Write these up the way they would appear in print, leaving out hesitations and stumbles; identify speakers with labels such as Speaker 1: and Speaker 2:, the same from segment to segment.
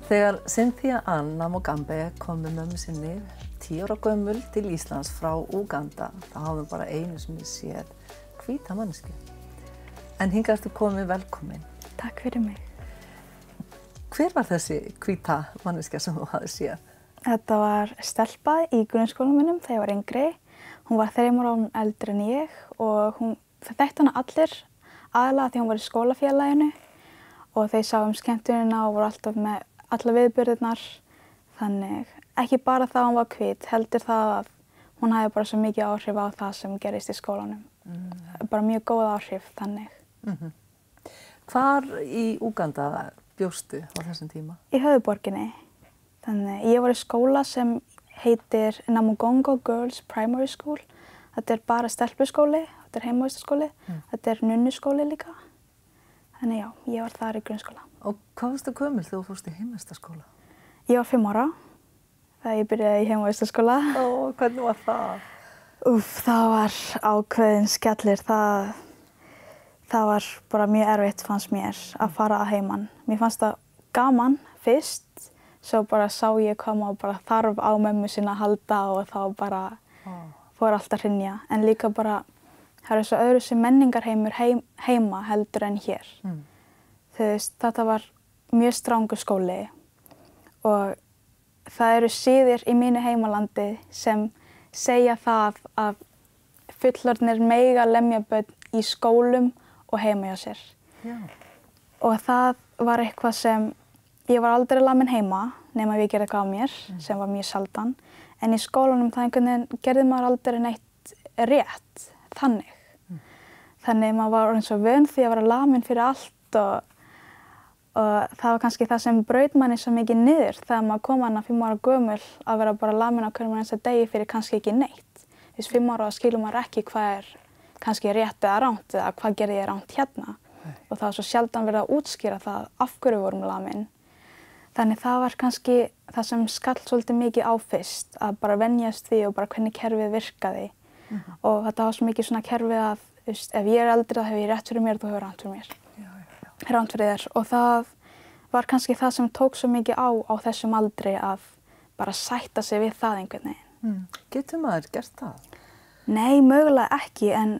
Speaker 1: Þegar Cynthia Ann Namugambe kom með mömmu sinni 10 ára gömul til Íslands frá Úganda, þá hafði hún bara einu sinni séð hvíta manneskju. En hingað ertu komin velkomin.
Speaker 2: Takk fyrir mig.
Speaker 1: Hver var þessi hvíta manneskja sem þú hafði séð?
Speaker 2: Þetta var stelpa í grunnskólanum mínum þegar ég var yngri. Hún var 3 árum eldri en ég og það þekktu hana allir aðalega því hún var í skólafélaginu og þeir sáu skemmtunina og voru alltaf með alla viðburðirnar. Þannig ekki bara það að hún var hvít, heldur það að hún hafði bara svo mikið áhrif á það sem gerist í skólanum. Bara mjög góð áhrif þannig.
Speaker 1: Hvar í Úganda bjóstu á þessum tíma?
Speaker 2: Í höfuðborginni. Þannig ég var í skóla sem heitir Namugongo Girls Primary School. Þetta bara stelpuskóli, þetta heimavistarskóli, þetta nunnuskóli líka. Þannig já, ég var þar í grunnskóla.
Speaker 1: Og hvað varstu gömul þegar þú fórst í heimavistarskóla?
Speaker 2: Ég var 5 ára þegar ég byrjaði í heimavistarskóla.
Speaker 1: Og hvernig var það?
Speaker 2: Það var ákveðin skellir. Það var bara mjög erfitt fannst mér að fara að heiman. Mér fannst það gaman fyrst, svo bara sá ég hvað maður bara þarf á mömmu sinna að halda og þá bara fór allt að hrynja. En líka bara, það er svo öðru sem menningarheimur heima heldur en hér. Þú veist, þetta var mjög strangur skóli og það eru siðir í mínu heimalandi sem segja það að fullorðnir mega lemja börn í skólum og heima hjá sér.
Speaker 1: Já.
Speaker 2: Og það var eitthvað sem ég var aldrei lamin heima nema við gerði eitthvað á mér sem var mjög sjaldan. En í skólanum það einhvern veginn gerði maður aldrei neitt rétt þannig. Þannig maður var orðinn svo vön því að vera lamin fyrir allt og það var kannski það sem braut manni svo mikið niður þegar maður kom hana 5 ára gömul að vera bara lamin á hverjum einasta degi fyrir kannski ekki neitt. Þess 5 ára skilur maður ekki hvað kannski rétt eða rangt eða hvað gerði ég rangt hérna. Og það var svo sjaldan verið að útskýra það af hverju við vorum lamin. Þannig það var kannski það sem skall svolítið mikið á fyrst, að bara venjast því og bara hvernig kerfið virkaði. Og þetta var svo mikið svona kerfið að ef ég eldri þá hef ég rétt fyrir mér og þú hefur rangt fyrir mér. Rangt fyrir þér. Og það var kannski það sem tók svo mikið á þessum aldri að bara sætta sig við það einhvern veginn.
Speaker 1: Getur maður gert það?
Speaker 2: Nei, mögulega ekki, en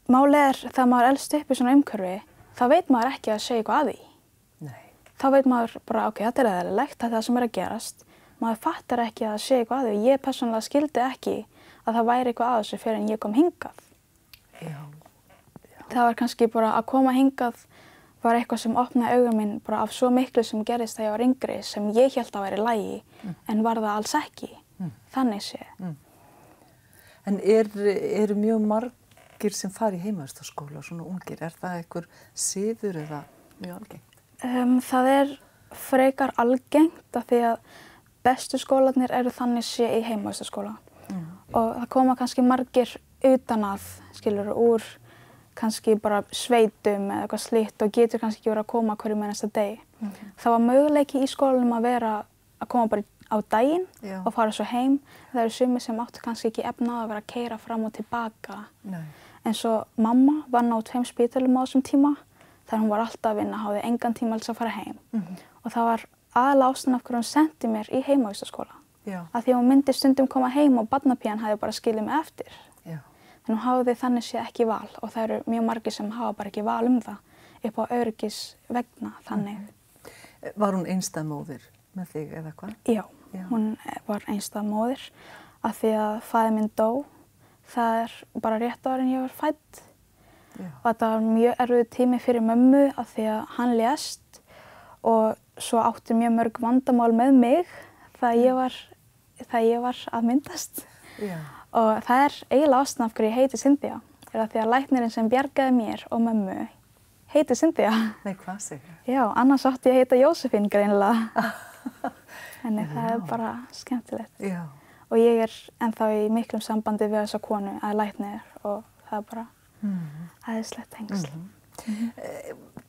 Speaker 2: málið þegar maður elst upp í svona umhverfi, þá veit maður ekki að segja eitthvað að því.
Speaker 1: Nei.
Speaker 2: Þá veit maður bara, ok, þetta eðlilegt, þetta það sem að gerast. Maður fattar ekki að segja eitthvað að því. Ég persónulega skildi ekki að það væri eitthvað að þessu fyrir en ég kom hingað.
Speaker 1: Já.
Speaker 2: Það var kannski bara að koma hingað var eitthvað sem opnaði augun mín bara af svo miklu sem gerist þegar ég var yngri sem ég hélt að væri í lagi en var það alls ekki. Þannig sé.
Speaker 1: En eru mjög margir sem fara í heimavistarskóla, svona ungir? Er það einhver siður eða mjög algengt?
Speaker 2: Það er frekar algengt af því að bestu skólarnir eru þannig sé í heimavistarskóla. Og það koma kannski margir utan að, skilur, úr kannski bara sveitum eða eitthvað slíkt og getur kannski ekki verið að koma hverjum einasta degi. Það var möguleiki í skólanum að koma bara á daginn og fara svo heim. Það eru sumir sem áttu kannski ekki efna að vera að keyra fram og tilbaka. Nei. En svo mamma vann á 2 spítölum á þessum tíma þegar hún var alltaf að vinna, hafði engan tíma alls að fara heim. Og það var aðalega ástæðan af hverju hún sendi mér í heimavistarskóla. Af því að hún myndi stundum koma heim og barnapían hafði bara skilið mig eftir. En hún hafði þannig sé ekki val og það eru mjög margir sem hafa bara ekki val það upp á öryggis vegna þannig.
Speaker 1: Var hún einstæð móðir með þig eða hvað?
Speaker 2: Já, hún var einstæð móðir af því að faðir minn dó. Það er bara rétt áður en ég var fædd. Og þetta var mjög erfiður tími fyrir mömmu af því að hann lést og svo átti mjög mörg vandamál með mig þegar ég var að myndast. Og það er eiginlega ástæðan af hverju ég heiti Cynthia. Er að því að læknirinn sem bjargaði mér og mömmu heiti Cynthia.
Speaker 1: Nei, hvað segir?
Speaker 2: Já, annars átti ég að heita Jósefín greinilega. En það er bara skemmtilegt.
Speaker 1: Já.
Speaker 2: Og ég er ennþá í miklum sambandi við þessa konu að læknir og það er bara æðislegt tengsl.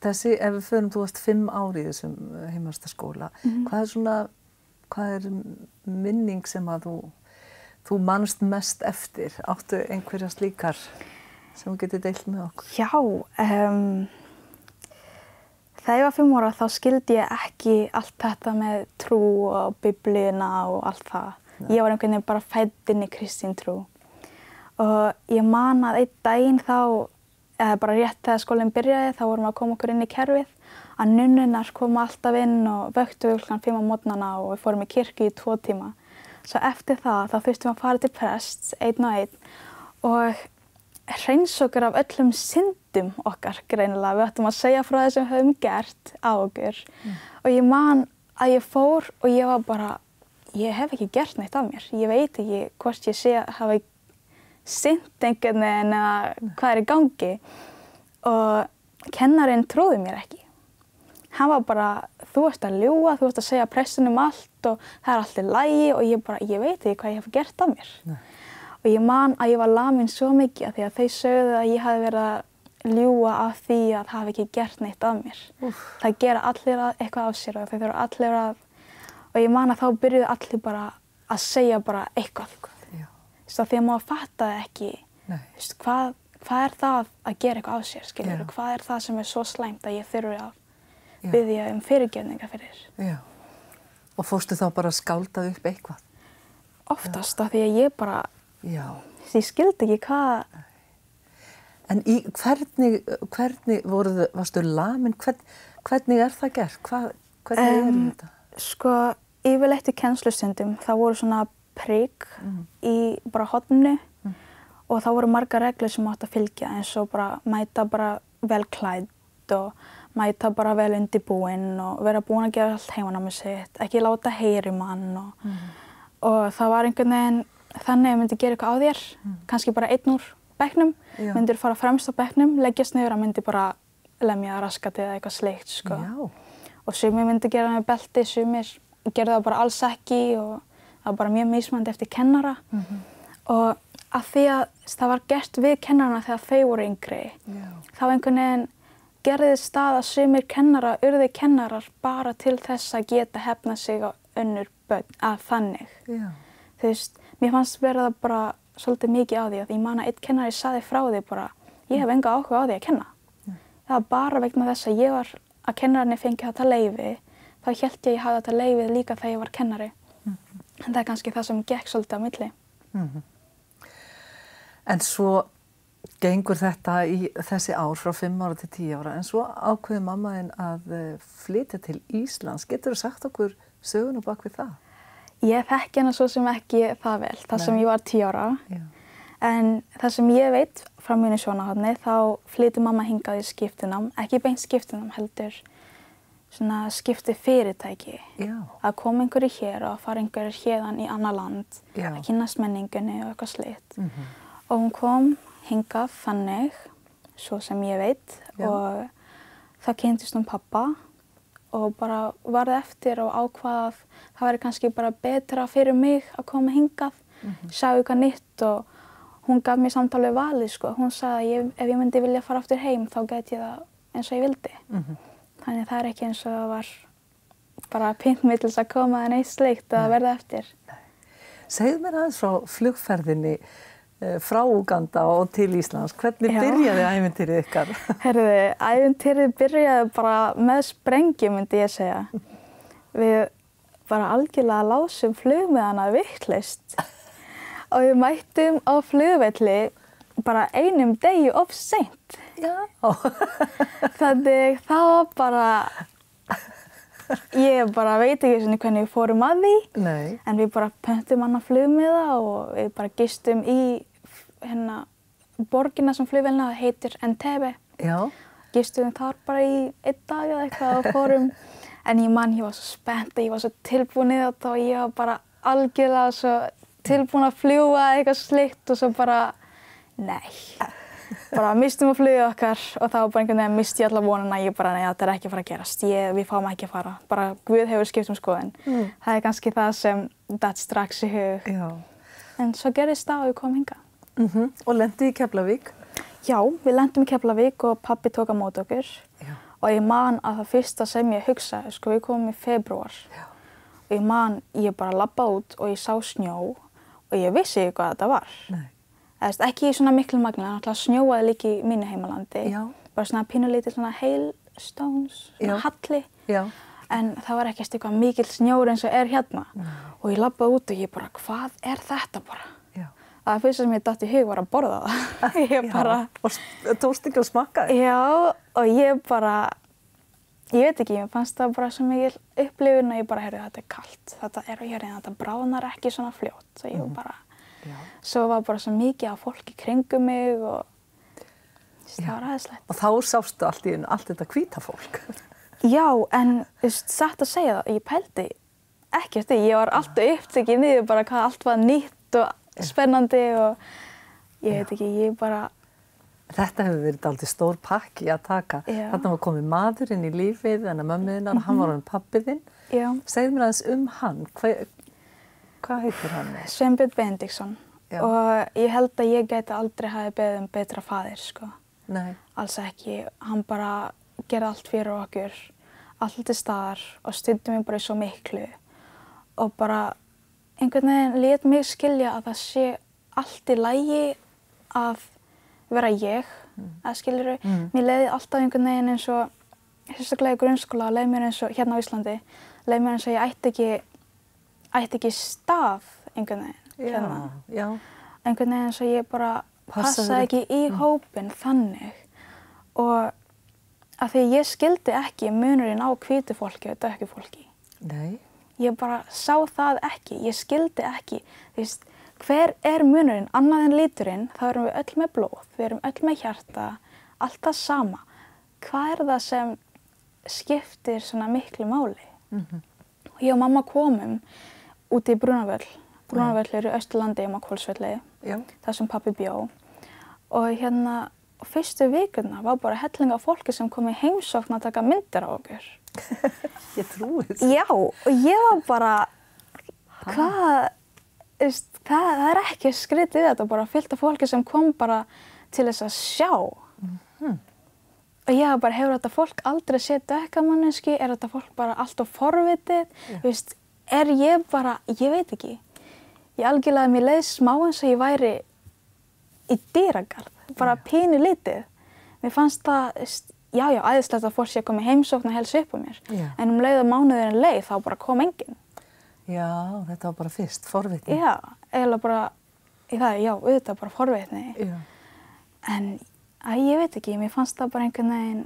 Speaker 1: Þessi, ef við förum, þú varst 5 ár í þessum heimavistarskóla. Hvað er minning sem að þú manst mest eftir? Áttu einhverja slíkar sem þú getur deilt með okkur?
Speaker 2: Já, Þegar ég var 5 ára þá skildi ég ekki allt þetta með trú og biblíuna og allt það. Ég var einhvern veginn bara fædd inn í kristin trú. Og ég man að einn daginn þá, eða bara rétt þegar skólinn byrjaði, þá vorum við að koma okkur inn í kerfið, að nunnurnar koma alltaf inn og vöktu við klukkan 5 á morgnana og við fórum í kirkju í 2 tíma. Svo eftir það, þá þurftum við að fara til prests, einn og einn, og hreinsa okkur af öllum syndum okkar greinilega. Við ættum að segja frá það sem við höfum gert á okkur. Og ég man að ég fór og ég var bara, ég hef ekki gert neitt af mér. Ég veit ekki hvort ég hafi synt einhvern veginn eða hvað í gangi. Og kennarinn trúði mér ekki. Hann var bara, þú ert að ljúga, þú ert að segja prestinum allt og það allt í lagi og ég veit ekki hvað ég hef gert af mér. Nei. Og ég man að ég var lamin svo mikið af því að þau sögðu að ég hafi verið að ljúga af því að það hafi ekki gert neitt af mér. Það gera allir eitthvað af sér og þau þurfa allir að... Og ég man að þá byrjuðu allir bara að segja bara eitthvað. Því að maður fattaði ekki, hvað er það að gera eitthvað af sér, skiljur? Hvað er það sem er svo slæmt að ég þurfi að biðja fyrirgefningar fyrir? Já.
Speaker 1: Og fórstu þá bara að skálda upp eitthvað?
Speaker 2: Oftast af því að ég bara... Já. Ég skildi ekki hvað...
Speaker 1: En hvernig varstu lamin? Hvernig er það gert? Hvernig er þetta?
Speaker 2: Sko, yfirleitt í kennslustundum, það voru svona prik í bara horninu og það voru margar reglur sem átt að fylgja eins og bara mæta bara vel klædd og mæta bara vel undirbúinn og vera búin að gera allt heimanámið sitt, ekki láta heyra í mann og það var einhvern veginn þannig að ég myndi gera eitthvað á þér, kannski bara einn úr bekknum, myndir fara fremst á bekknum, leggjast niður að myndi bara lemja raskatið eða eitthvað sleikt, sko. Já. Og sumir myndi gera með belti, sumir gerðu það bara alls ekki og það var bara mjög mismunandi eftir kennara. Og af því að það var gert við kennarana þegar þau voru yngri, þá einhvern veginn gerðist það að sumir kennara urðu kennarar bara til þess að geta hefna sig á önnur börn, að þannig. Já. Þú veist, mér fannst verið það bara svolítið mikið á því að ég man að einn kennari sagði frá því bara, ég hef enga áhuga á því að kenna. Það var bara vegna þess að ég var að kennararnir fengi þetta leyfi, þá hélt ég að ég hafði þetta leyfið líka þegar ég var kennari. En það er kannski það sem gekk svolítið á milli.
Speaker 1: En svo gengur þetta í þessi ár frá 5 ára til 10 ára, en svo ákveður mamma þín að flytja til Íslands. Geturðu sagt okkur söguna bak við það?
Speaker 2: Ég þekki hana svo sem ekki það vel, þar sem ég var 10 ára. Já. En það sem ég veit frá mínu sjónarhorni, þá flytur mamma hingað í skiptinám, ekki beint skiptinám heldur, svona skipti fyrirtæki. Já. Að koma einhverju hér og að fara einhverju hérðan í annað land, að kynnast menningunni og eitthvað slíkt. Og hún kom hingað þannig, svo sem ég veit, og það kynntist pappa. Og bara varð eftir og ákvað að það væri kannski bara betra fyrir mig að koma hingað, sjá eitthvað nýtt og hún gaf mér samtal við valið, sko. Hún sagði að ef ég myndi vilja fara aftur heim þá gæti ég það eins og ég vildi. Þannig það er ekki eins og það var bara pínt mig til þess að koma en eitt slíkt að verða eftir.
Speaker 1: Segðu mér aðeins frá flugferðinni frá Úganda og til Íslands. Hvernig byrjaði ævintýrið ykkar?
Speaker 2: Heyrðu, ævintýrið byrjaði bara með sprengju, myndi ég segja. Við bara algjörlega lásum flugmiðana vitlaust. Og við mættum á flugvelli bara einum degi of seint. Já. Þannig það var bara... Ég bara veit ekki svona hvernig við fórum að því. Nei. En við bara pöntum annað flugmiða og við bara gistum í borgina sem flugvélina, það heitir Entebbe. Já. Gistum þar bara í 1 dag eða eitthvað og fórum. En ég var svo spennt, ég var svo tilbúin í þetta og ég var bara algjörlega svo tilbúin að fljúga eitthvað slíkt og svo bara, nei. Bara mistum að flugja okkar og þá bara einhvern veginn misti ég alla vonina, ég bara, nei, þetta er ekki að fara að gerast, við fáum ekki að fara, bara Guð hefur skipt skoðun. Það er kannski það sem datt strax í hug. Já. En svo gerðist það og við komum hingað.
Speaker 1: Og lentu í Keflavík?
Speaker 2: Já, við lentum í Keflavík og pabbi tók á móti okkur. Já. Og ég man að það fyrsta sem ég hugsaði, sko, við komum í febrúar. Já. Og ég man, ég bara labbaði út og ég sá snjó og ég vissi ekki hvað þetta var. Nei. Ekki í svona miklu magni, en alltaf snjóaði líka í mínu heimalandi. Já. Bara svona pínulítið svona heil stones, svona halli.
Speaker 1: Já.
Speaker 2: En það var ekkert eitthvað mikill snjór eins og hérna. Og ég labbaði út og ég bara, hvað þetta bara?
Speaker 1: Já.
Speaker 2: Það fyrsta sem ég datt í hug var að borða það. Ég bara...
Speaker 1: Og tókst ekki að smakka þig?
Speaker 2: Já, og ég bara, ég veit ekki, mér fannst það bara svo mikil upplifun og ég bara, heyrðu, þetta kalt. Þetta þetta bráðnar ekki svona fljótt. Og ég bara, svo var bara svo mikið af fólki kringum mig og það var aðeinslegt.
Speaker 1: Og þá sástu allt þetta hvíta fólk?
Speaker 2: Já, en satt að segja það, ég pældi ekkert því. Ég var alltaf upptekið niður bara hvað allt var nýtt og spennandi og ég veit ekki, ég bara...
Speaker 1: Þetta hefur verið dálítið stór pakki að taka. Þarna var komið maður inn í lífið, en að mömmuðinnar, hann var hann pabbi þinn.
Speaker 2: Já.
Speaker 1: Segðu mér aðeins hann. Hvað heitir hann?
Speaker 2: Sveinbjörn Benediktsson. Og ég held að ég gæti aldrei hafi beðið betra faðir, sko.
Speaker 1: Nei.
Speaker 2: Alls ekki. Hann bara gerði allt fyrir okkur, allt til staðar og stundum mig bara í svo miklu. Og bara einhvern veginn lét mig skilja að það sé allt í lagi að vera ég, að skilurðu. Mér leiði alltaf einhvern veginn eins og, sérstaklega í grunnskóla, leið mér eins og, hérna á Íslandi, leið mér eins og ég ætti ekki stað einhvern veginn, hérna.
Speaker 1: Já.
Speaker 2: Einhvern veginn eins og ég bara passaði ekki í hópinn þannig. Og af því ég skildi ekki munurinn á hvítu fólki og dökku fólki.
Speaker 1: Nei.
Speaker 2: Ég bara sá það ekki, ég skildi ekki, þú veist, hver munurinn, annað en liturinn, þá erum við öll með blóð, við erum öll með hjarta, allt það sama. Hvað það sem skiptir svona miklu máli? Og ég og mamma komum út í Brúnavöll. Brúnavöll eru í Austurlandi á Hvolsvelli, þar sem pabbi bjó. Og hérna, fyrstu vikuna var bara helling af fólki sem kom í heimsókn að taka myndir á okkur.
Speaker 1: Ég trúi þessu.
Speaker 2: Já, og ég var bara, það er ekki skrítið þetta, bara fullt af fólki sem kom bara til þess að sjá. Og ég var bara, hefur þetta fólk aldrei séð dökka manneskju? Er þetta fólk bara alltof forvitið? Þú veist, ég bara, ég veit ekki. Ég algjörlega, mér leið smá eins og ég væri í dýragarð, bara pínu lítið. Mér fannst það, já, æðislegt að fólk sé að koma í heimsókn og helsa upp á mér. En leið að mánuðurinn leið, þá bara kom enginn.
Speaker 1: Já, þetta var bara fyrst, forvitni.
Speaker 2: Já, eiginlega bara, auðvitað bara forvitni.
Speaker 1: Já.
Speaker 2: En ég veit ekki, mér fannst það bara einhvern veginn.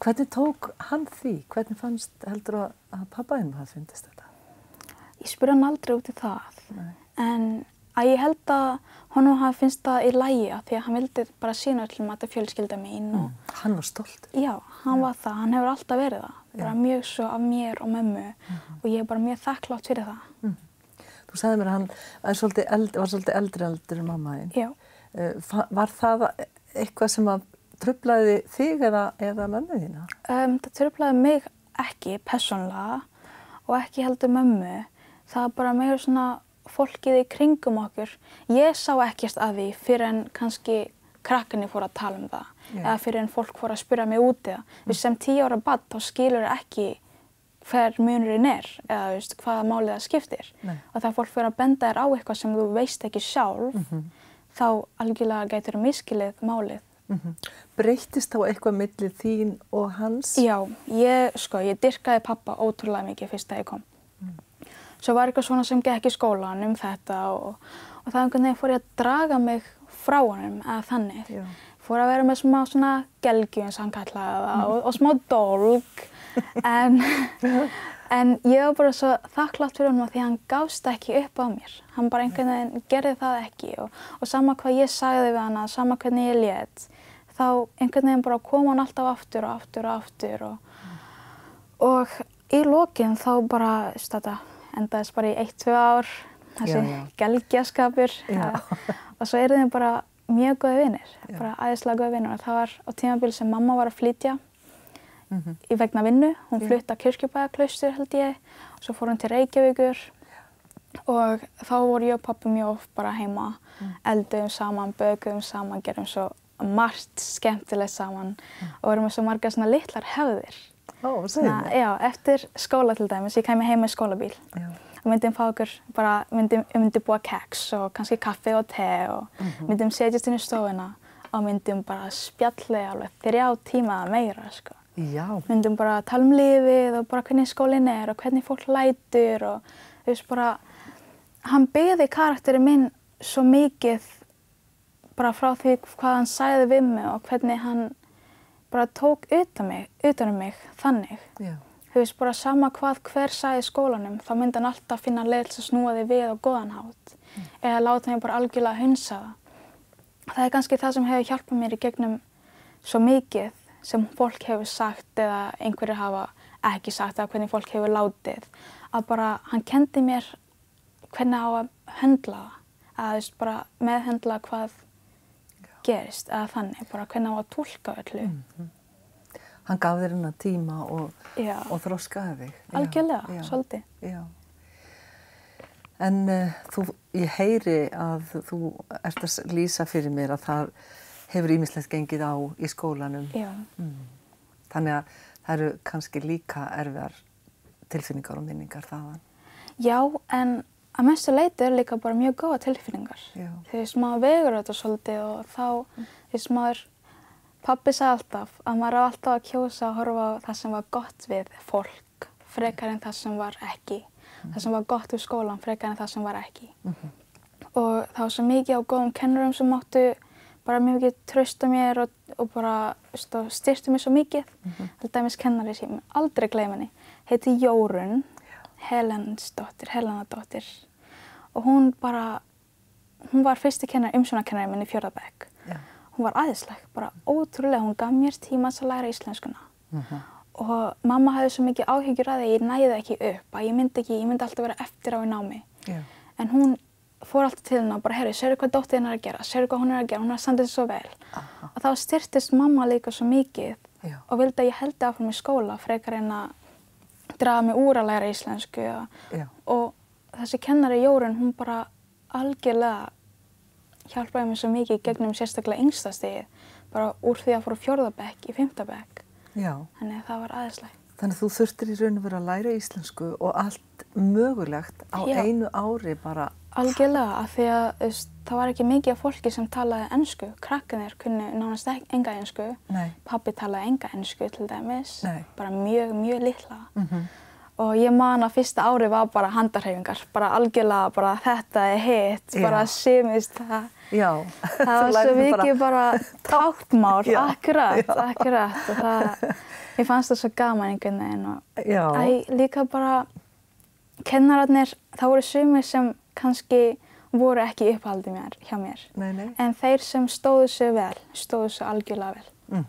Speaker 1: Hvernig tók hann því? Hvernig fannst, heldur að pabbaðinn hafði fundist þetta?
Speaker 2: Ég spurði hann aldrei út í það. Nei. En ég held að honum hafi finnst það í lagi því að hann vildi bara sýna öllum að þetta fjölskylda mín.
Speaker 1: Hann var stolt?
Speaker 2: Já, hann var það. Hann hefur alltaf verið það. Bara mjög svo af mér og mömmu og ég er bara mjög þakklátt fyrir það.
Speaker 1: Þú sagði mér að hann var svolítið eldri en mamma þín.
Speaker 2: Já.
Speaker 1: Var það eitthvað sem að truflaði þig eða mömmu þína?
Speaker 2: Það truflaði mig ekki persónulega og ekki heldur mömmu. Það var bara meira svona fólkið í kringum okkur. Ég sá ekkert að því fyrir en kannski krakkarnir fóru að tala það. Eða fyrir en fólk fóru að spyrja mig út í það. Sem 10 ára barn þá skilur ekki hver munurinn eða hvaða málið það skiptir. Og þegar fólk fyrir að benda þér á eitthvað sem þú veist ekki sjálf, þá algjörlega gætir þú miskilið málið.
Speaker 1: Breyttist þá eitthvað milli þín og hans?
Speaker 2: Já, ég dyrkaði pappa ótrúlega mikið fyrst þegar ég kom. Svo var eitthvað svona sem gekk í skólan þetta og það einhvern veginn fór ég að draga mig frá honum eða þannig. Fór að vera með svona gelgju eins og hann kallaði það og smá dólg. En ég var bara svo þakklátt fyrir honum því hann gafst ekki upp á mér. Hann bara einhvern veginn gerði það ekki og sama hvað ég sagði við hana, sama hvernig ég lét, þá einhvern veginn bara kom hann alltaf aftur og í lokin þá bara, endaðist bara í 1-2 ár, þessi gelgjaskapur og svo eru þeim bara mjög góði vinir, bara æðislega góði vinir og það var á tímabili sem mamma var að flytja í vegna vinnu, hún flutti að Kirkjubæjarklaustur held ég og svo fór hún til Reykjavíkur og þá voru ég og pabbi mjög oft bara heima, elduðum saman, bökuðum saman, gerum svo margt skemmtilegt saman og vorum með svo margar svona litlar hefðir. Já, eftir skóla til dæmis, ég kæmi heim með skólabíl og myndum fá okkur bara, myndum búa keks og kannski kaffi og te og myndum setjast inn í stofuna og myndum bara spjalla alveg 3 tíma eða meira, sko.
Speaker 1: Já.
Speaker 2: Myndum bara tala um lífið og bara hvernig skólinn og hvernig fólk lætur og þú veist bara, hann byggði karakterinn minn svo mikið bara frá því hvað hann sagði við mig og hvernig hann bara tók utan mig þannig.
Speaker 1: Já.
Speaker 2: Þú veist bara sama hvað hver sagði í skólanum, þá myndi hann alltaf finna leið til að snúa því við á góðan hátt. Eða láta mig bara algjörlega hunsa það. Það er kannski það sem hefur hjálpað mér í gegnum svo mikið sem fólk hefur sagt eða einhverjir hafa ekki sagt eða hvernig fólk hefur látið. Að bara hann kenndi mér hvernig á að höndla það. Að þú veist bara meðhöndla hvað gerist eða þannig, bara hvernig á að túlka öllu.
Speaker 1: Hann gaf þér hennar tíma og þroskaði þig.
Speaker 2: Algjörlega, svolítið.
Speaker 1: Já. En ég heyri að þú ert að lýsa fyrir mér að það hefur ýmislegt gengið á í skólanum.
Speaker 2: Já.
Speaker 1: Þannig að það eru kannski líka erfiðar tilfinningar og minningar þaðan.
Speaker 2: Já, en að mestu leyti líka bara mjög góða tilfinningar.
Speaker 1: Já.
Speaker 2: Þú veist, maður vegur þetta svolítið og þá, þú veist, pabbi sagði alltaf að maður á alltaf að kjósa að horfa á það sem var gott við fólk, frekar en það sem var ekki. Það sem var gott við skólan, frekar en það sem var ekki. Og það var svo mikið á góðum kennurum sem máttu bara mjög mikið trausta mér og bara styrktu mér svo mikið. Til dæmis kennari sem ég aldrei gleyma henni, heiti Jórunn Helenadóttir. Og hún var fyrsti umsjónarkennari minn í 4. bekk. Hún var æðisleg, bara ótrúlega. Hún gaf mér tíma að læra íslenskuna. Og mamma hafði svo mikið áhyggjur að því ég næði ekki upp, að ég myndi alltaf vera eftir á í námi. En hún fór alltaf til hennar og bara, heyrðu, sérðu hvað dóttir hennar að gera, sérðu hvað hún að gera, hún standið svo vel. Og þá styrktist mamma líka svo mikið og vildi að ég heldi áfram í skóla frekar en að draga mig úr að læra íslensku. Og þessi kennari Jórunn, hún bara algjörlega hjálpaði mér svo mikið gegnum sérstaklega yngsta stigið, bara úr því að fór á 4. bekk í 5. bekk. Þannig að það var æðislegt.
Speaker 1: Þannig að þú þurftir í raun og veru að læra íslensku og allt mögulegt á einu ári bara.
Speaker 2: Algjörlega, af því að það var ekki mikið af fólki sem talaði ensku. Krakkarnir kunnu nánast enga ensku. Pabbi talaði enga ensku til dæmis. Bara mjög, mjög litla. Og ég man að fyrsta ári var bara handarhreyfingar. Bara algjörlega, bara þetta er hitt, bara simist það. Það var svo mikið bara táknmál, akkurat. Og ég fannst það svo gaman einhvern veginn. Og líka bara kennararnir, það voru sumir sem kannski voru ekki í upphaldi hjá mér. En þeir sem stóðu sig vel, stóðu sig algjörlega vel.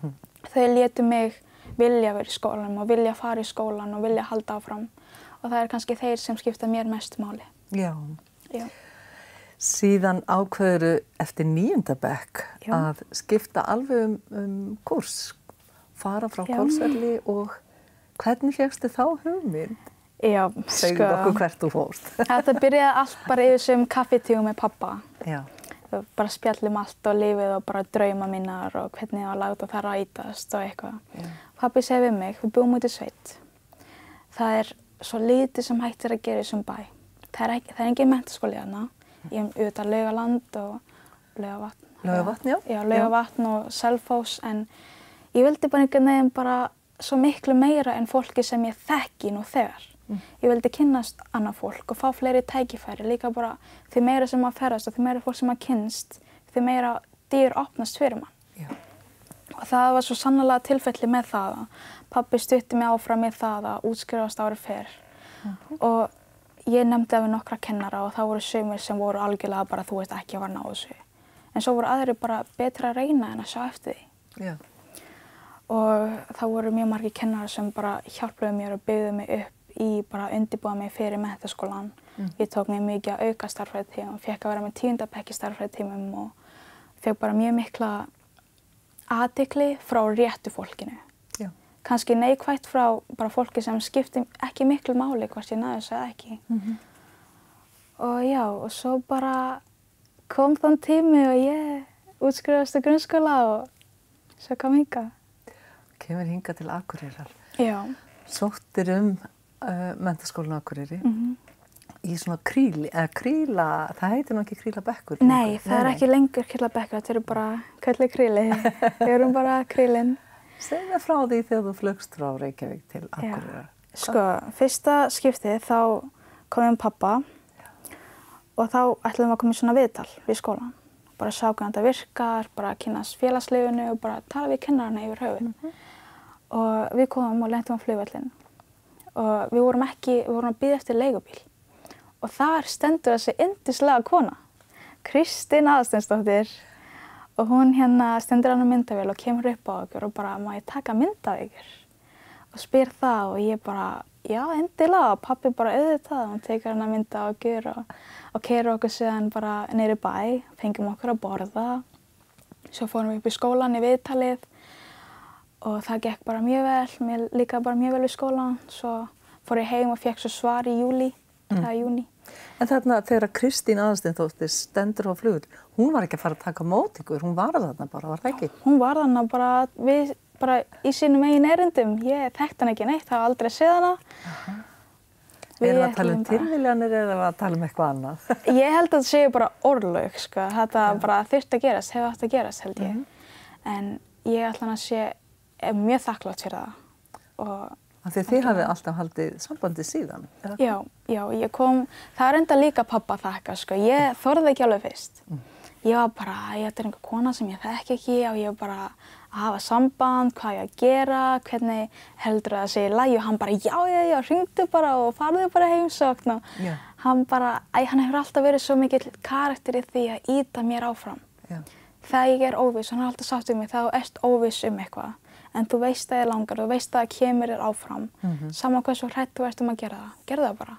Speaker 2: Þau létu mig vilja vera í skólanum og vilja fara í skólan og vilja halda áfram. Og það er kannski þeir sem skipta mér mest máli. Já.
Speaker 1: Síðan ákveðurðu eftir 9. bekk að skipta alveg kúrs, fara frá Hvolsvelli og hvernig fékkstu þá hugmynd?
Speaker 2: Já,
Speaker 1: Segðu okkur hvert þú fórst.
Speaker 2: Þetta byrjaði allt bara yfir sem kaffitíu með pappa. Bara spjallum allt og lífið og bara drauma mínar og hvernig ég var láta það rætast og eitthvað. Pappi segi við mig, við búum út í sveit. Það er svo lítið sem hægt er að gera í þessum bæ. Það er engin menntaskóli þarna. Ég auðvitað Laugaland og Laugavatn.
Speaker 1: Laugavatn,
Speaker 2: Já, Laugavatn og Selfoss, en ég vildi bara einhvern veginn bara svo miklu meira en fólki sem ég þekki nú þegar. Ég vildi kynnast annað fólk og fá fleiri tækifæri, líka bara því meira sem maður ferðast og því meira fólk sem maður kynnst, því meira dyr opnast fyrir mann. Og það var svo sannarlega tilfelli með það að pabbi stutti mig áfram með það að útskrifast árið fyrr. Og ég nefndi það við nokkra kennara og það voru sumir sem voru algjörlega bara þú veist ekki að fara að ná þessu. En svo voru aðrir bara betra að reyna en að sjá eftir því. Og það voru mjög margir kennarar sem bara hjálpuðu mér og byggðu mig upp í bara að undirbúa mig fyrir menntaskólan. Ég tók mig mikið að auka stærðfræðitímum, fékk að vera með 10. bekk í stærðfræðitímum og fékk bara mjög mikla athygli frá réttu fólkinu. Kannski neikvætt frá bara fólki sem skipti ekki miklu máli hvort ég náði þessu eða ekki. Og svo bara kom þann tími og ég útskrifast í grunnskóla og svo kom hingað.
Speaker 1: Kemur hingað til Akureyrar.
Speaker 2: Já.
Speaker 1: Sóttir menntaskólan á Akureyri. í svona kríla, það heitir nú ekki krílabekkur.
Speaker 2: Nei, það ekki lengur krílabekkur, þetta eru bara kölluð kríli. Við erum bara krílin.
Speaker 1: Segð mér frá því þegar þú flugst frá Reykjavík til Akureyrar.
Speaker 2: Sko, fyrsta skiptið þá komum pappa og þá ætluðum við að koma í svona viðtal við skólann. Bara sjá hvernig þetta virkar, bara kynnast félagslífinu og bara tala við kennarana yfir höfuð. Og við komum og lentum á flugvöllin og við vorum að bíða eftir leigubíl. Og þar stendur þessi yndislega kona, Kristín Aðalsteinsdóttir, og hún stendur á myndavél og kemur upp á okkur og bara, má ég taka mynd af ykkur? Og spyr það og ég bara, já, endilega, og pabbi bara auðvitað, hún tekur mynd af okkur og keyrir okkur síðan bara niður í bæ, fengum okkur að borða, svo fórum við upp í skólann í viðtalið og það gekk bara mjög vel, mér líkaði bara mjög vel við skólann, svo fór ég heim og fékk svo svar í júní.
Speaker 1: En þarna þegar Kristín Aðalsteinsdóttir stendur á flugvél, hún var ekki að fara að taka mót ykkur, hún var þarna bara, var það ekki?
Speaker 2: Hún var þarna bara, við bara í sínum eigin erindum, ég þekkti hana ekki neitt, það var aldrei séð hana.
Speaker 1: Erum við að tala um tilviljanir eða erum við að tala um eitthvað annað?
Speaker 2: Ég held að þetta séu bara orðlög, sko, þetta bara þurfti að gerast, hefði átt að gerast held ég. En ég ætla að sé mjög þakklátt fyrir það. Og
Speaker 1: af því þið hafið alltaf haldið sambandi síðan?
Speaker 2: Já, ég kom, það er enda líka pappa að þakka, sko. Ég þorði ekki alveg fyrst. Ég var bara, ég er einhver kona sem ég þekki ekki og ég var bara að hafa samband, hvað ég að gera, hvernig heldur það að segja í lagi og hann bara, já, hringdu bara og farðu bara heimsókn og hann bara, hann hefur alltaf verið svo mikill karakter í því að ýta mér áfram. Þegar ég er óviss, hann har alltaf sagt við mig, þá ert óviss eitthvað. En þú veist að þér langar, þú veist að það kemur þér áfram. Saman hversu hrædd þú ert að gera það, gerðu það bara.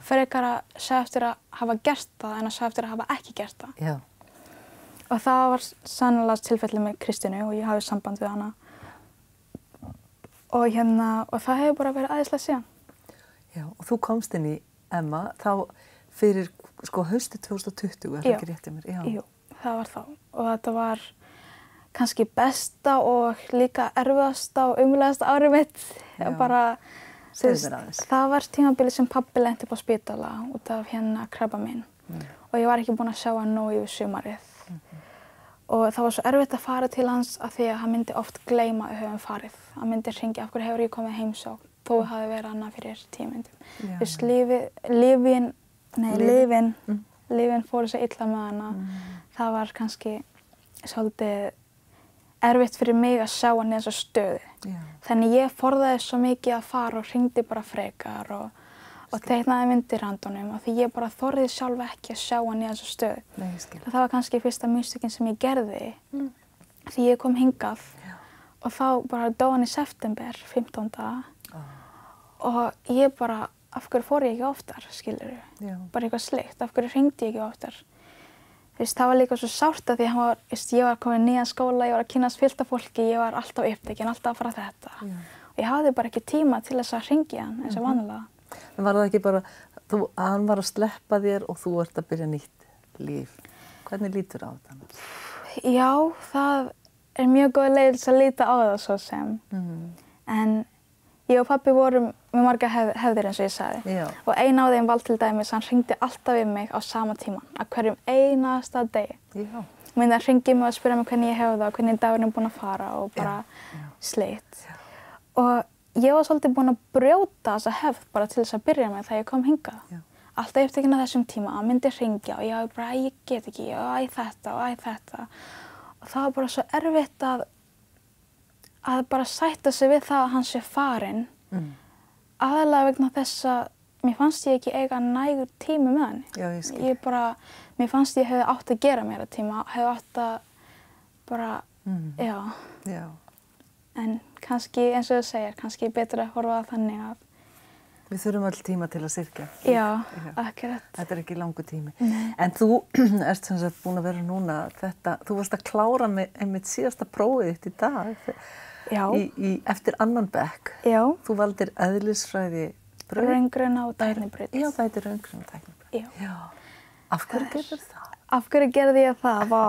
Speaker 2: Frekar að segja eftir að hafa gert það en að segja eftir að hafa ekki gert það.
Speaker 1: Já.
Speaker 2: Og það var sannlega tilfellið með Kristínu og ég hafði samband við hana. Og það hefur bara verið æðislega síðan. Já,
Speaker 1: og þú komst inn í Emma þá fyrir haustið 2020, er það ekki rétt í mér?
Speaker 2: Jú, það var þá. Og þetta var kannski besta og líka erfiðasta og umlegasta árið mitt. Það var tímabilið sem pabbi lenti upp á spítala út af krabbamein. Og ég var ekki búin að sjá hann nóg yfir sumarið. Og það var svo erfitt að fara til hans af því að hann myndi oft gleyma að við höfum farið. Hann myndi hringja, af hverju hefur ég komið heimsókn, þó hafi verið annað fyrir 10 myndum. Lyfin fóru svo illa með hana. Það var kannski svolítið erfitt fyrir mig að sjá hann í þessa stöðu. Þannig ég forðaði svo mikið að fara og hringdi bara frekar og teiknaði myndir handunum af því ég bara þorði sjálf ekki að sjá hann í þessu stöðu.
Speaker 1: Nei, ég skil.
Speaker 2: Það var kannski fyrsta mistökin sem ég gerði því ég kom hingað og þá bara dó hann í september 15. Og ég bara, af hverju fór ég ekki oftar, skilurðu? Bara eitthvað slikt, af hverju hringdi ég ekki oftar? Það var líka svo sárt að því að ég var komin í nýjan skóla, ég var að kynnast fullt af fólki, ég var alltaf upptekin, alltaf að fara þetta. Og ég hafði bara ekki tíma til þess að hringja hann eins og vanlega.
Speaker 1: En var það ekki bara, hann var að sleppa þér og þú ert að byrja nýtt líf. Hvernig lítur á þetta?
Speaker 2: Já, það er mjög góð leið að líta á það svo sem. En ég og pabbi vorum með marga hefðir eins og ég sagði. Og ein á þeim var til dæmis, hann hringdi alltaf við mig á sama tíman, að hverjum einasta degi. Myndi að hringi mig og spyrja mig hvernig ég hefði það, hvernig dagurinn er búinn að fara og bara sleitt. Og ég var svolítið búin að brjóta þessa hefð bara til þess að byrja með þegar ég kom hingað. Alltaf upptekin á þessum tíma, hann myndi hringja og ég var bara, ég get ekki, og þetta. Og það var bara svo erfitt að bara sætta sig við það að hann sé farinn. Aðalega vegna þess að mér fannst ég ekki eiga nægur tíma með hann.
Speaker 1: Já, ég skil.
Speaker 2: Mér fannst ég hefði átt að gera meira tíma, hefði átt að bara,
Speaker 1: Já.
Speaker 2: En kannski, eins og þú segir, kannski betur að horfa að þannig að
Speaker 1: við þurfum öll tíma til að syrgja.
Speaker 2: Já, akkurat.
Speaker 1: Þetta er ekki langur tími.
Speaker 2: Nei.
Speaker 1: En þú ert sem sagt búin að vera núna þú varst að klára með einmitt síðasta prófið þitt í dag.
Speaker 2: Já.
Speaker 1: Eftir annan bekk.
Speaker 2: Já.
Speaker 1: Þú valdir eðlisfræði
Speaker 2: raungrunna og tæknibraut.
Speaker 1: Já, það heitir raungrunna og tæknibraut.
Speaker 2: Já.
Speaker 1: Af hverju gerðir það?
Speaker 2: Af hverju gerði ég það? Vá.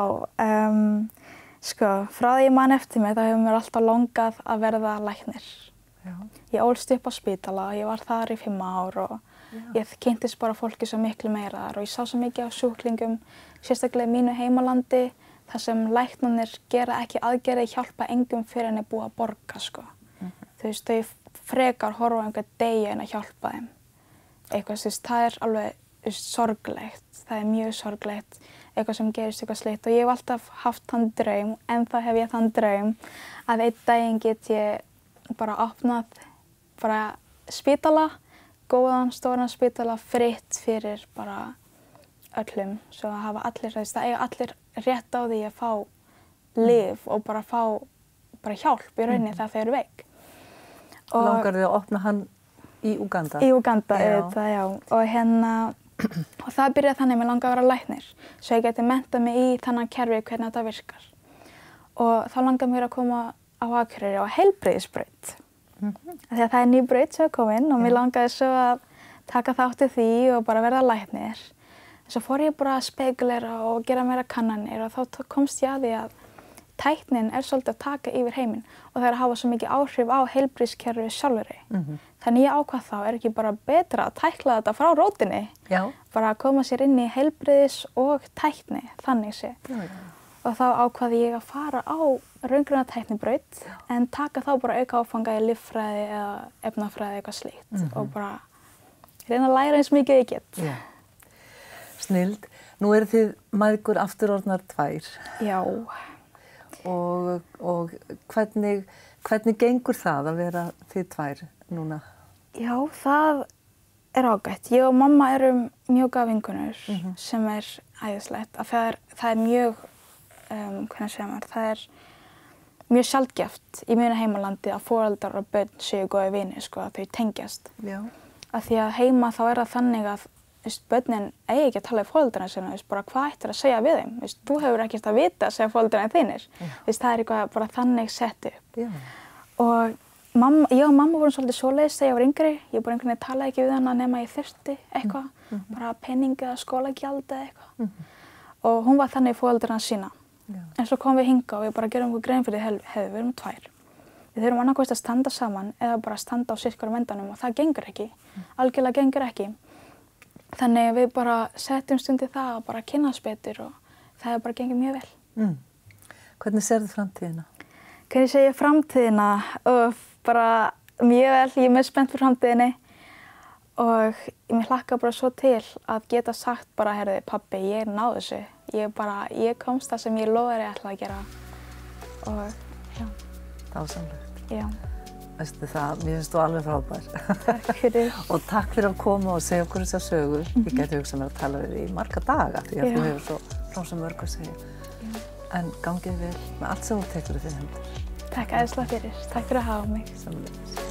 Speaker 2: Frá því ég man eftir mig, þá hefur mér alltaf langað að verða læknir. Ég ólst upp á spítala, ég var þar í 5 ár og Ég kynntist bara fólki svo miklu meira þar og ég sá svo mikið á sjúklingum, sérstaklega í mínu heimalandi, þar sem læknarnir gera ekki aðgerðir hjálpa engum fyrir en er búið að borga, sko. Þú veist, þau frekar horfa á einhvern degi en að hjálpa þeim. Eitthvað, þú veist, það er alveg sorglegt, það er mjög sorglegt, eitthvað sem gerist eitthvað slíkt og ég hef alltaf haft þann draum, en þá hef ég þann draum að einn daginn get ég bara opnað bara spítala, góðan, stóran spítala, fritt fyrir bara öllum, svo að hafa allir, það eiga allir rétt á því að fá lyf og bara fá hjálp í rauninni þegar þau eru veik.
Speaker 1: Langar þig að opna hann í Úganda?
Speaker 2: Í Úganda, auðvitað, já. Og það byrjaði þannig að mér langaði að vera læknir, svo ég geti menntað mig í þannig kerfi hvernig þetta virkar. Og þá langaði mér að koma á Akureyri á heilbrigðisbraut. Því að það er ný braut sem er komin og mér langaði svo að taka þátt í því og bara verða læknir. Svo fór ég bara að spekulera og gera meira kannanir og þá komst ég að því að tæknin er svolítið að taka yfir heiminn og það er að hafa svo mikið áhrif á heilbrigðiskerfið sjálfri. Þannig ég ákvað þá, er ekki bara betra að tækla þetta frá rótinni?
Speaker 1: Já.
Speaker 2: Bara að koma sér inn í heilbrigðis og tækni, þannig sé. Og þá ákvaði ég að fara á raungreinatæknibraut en taka þá bara auka áfanga í líffræði eða efnafræði eitthvað slíkt og bara reyna að læra eins mikið ég get.
Speaker 1: Já. Snilld. Nú eru þið mæðgur afturorðnar 2.
Speaker 2: Já.
Speaker 1: Og hvernig gengur það að vera þið 2 núna?
Speaker 2: Já, það er ágætt. Ég og mamma erum mjög góðar vinkonur sem er æðislegt. Það er mjög, hvernig segja maður, það er mjög sjaldgæft í mínu heimalandi að foreldrar og börn séu góðir vinir, sko, að þau tengjast.
Speaker 1: Já.
Speaker 2: Af því að heima þá er það þannig að börnin eigi ekki að tala í foreldrana sína, bara hvað ættir að segja við þeim? Þú hefur ekkert að vita að segja foreldrana þínir. Það er eitthvað bara þannig sett upp.
Speaker 1: Já.
Speaker 2: Og ég og mamma vorum svolítið svoleiðis þegar ég var yngri. Ég bara einhvern veginn talaði ekki við hana nema ég þyrfti eitthvað, bara pening eða skólagjald eða eitthvað. Og hún var þannig í foreldrana sína. En svo komum við hingað og við bara gerum okkur grein fyrir við erum 2. Við þurfum annarkvist að standa saman eða bara standa á sitthvorum endanum og það gengur ekki. Algjörlega gengur ekki. Þannig við bara setjum stund í það að bara kynnast betur og það er bara gengið mjög vel.
Speaker 1: Hvernig sérðu framtíðina?
Speaker 2: Hvernig sé ég framtíðina? Bara mjög vel, ég er mjög spennt fyrir framtíðinni og mér hlakkar bara svo til að geta sagt bara, heyrðu, pabbi, ég náði þessu. Ég komst það sem ég lofaði að ætla að gera og já.
Speaker 1: Dásamlegt.
Speaker 2: Já.
Speaker 1: Veistu það, mér finnst þú alveg frábær.
Speaker 2: Takk fyrir.
Speaker 1: Og takk fyrir að koma og segja okkur þessa sögu. Ég gæti hugsað mér að tala við þig í marga daga því að þú hefur svo mörg að segja. En gangið vel með allt sem þú tekur í þín hendur.
Speaker 2: Takk æðislega fyrir. Takk fyrir að hafa mig.
Speaker 1: Sömuleiðis.